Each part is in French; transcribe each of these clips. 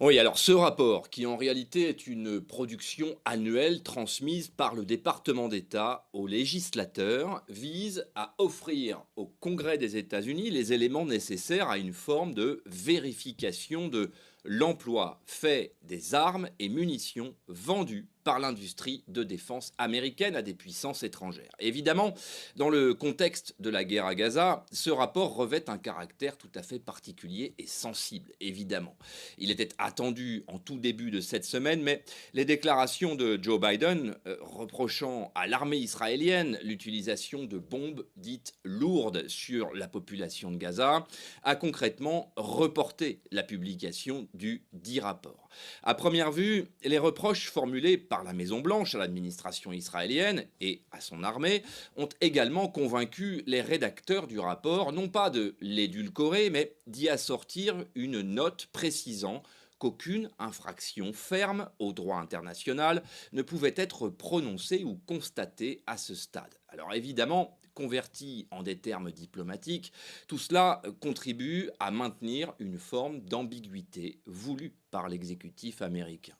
Oui, alors ce rapport, qui en réalité est une production annuelle transmise par le département d'État aux législateurs, vise à offrir au Congrès des États-Unis les éléments nécessaires à une forme de vérification de l'emploi fait des armes et munitions vendues par l'industrie de défense américaine à des puissances étrangères. Évidemment, dans le contexte de la guerre à Gaza, ce rapport revêt un caractère tout à fait particulier et sensible, évidemment. Il était attendu en tout début de cette semaine, mais les déclarations de Joe Biden reprochant à l'armée israélienne l'utilisation de bombes dites lourdes sur la population de Gaza a concrètement reporté la publication du dit rapport. À première vue, les reproches formulés par la Maison-Blanche à l'administration israélienne et à son armée ont également convaincu les rédacteurs du rapport non pas de l'édulcorer, mais d'y assortir une note précisant qu'aucune infraction ferme au droit international ne pouvait être prononcée ou constatée à ce stade. Alors évidemment, converti en des termes diplomatiques, tout cela contribue à maintenir une forme d'ambiguïté voulue par l'exécutif américain.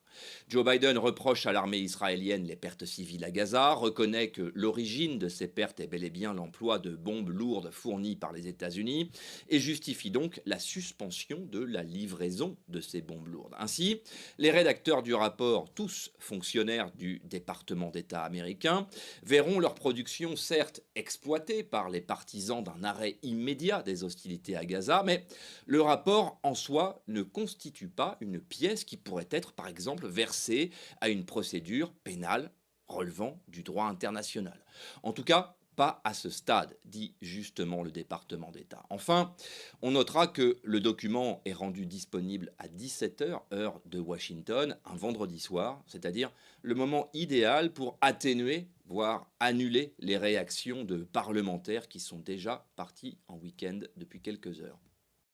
Joe Biden reproche à l'armée israélienne les pertes civiles à Gaza, reconnaît que l'origine de ces pertes est bel et bien l'emploi de bombes lourdes fournies par les États-Unis et justifie donc la suspension de la livraison de ces bombes lourdes. Ainsi, les rédacteurs du rapport, tous fonctionnaires du département d'État américain, verront leur production certes exploitée par les partisans d'un arrêt immédiat des hostilités à Gaza, mais le rapport en soi ne constitue pas une pièce qui pourrait être par exemple versée à une procédure pénale relevant du droit international. En tout cas, pas à ce stade, dit justement le département d'État. Enfin, on notera que le document est rendu disponible à 17 h, heure de Washington, un vendredi soir, c'est-à-dire le moment idéal pour atténuer, voire annuler les réactions de parlementaires qui sont déjà partis en week-end depuis quelques heures.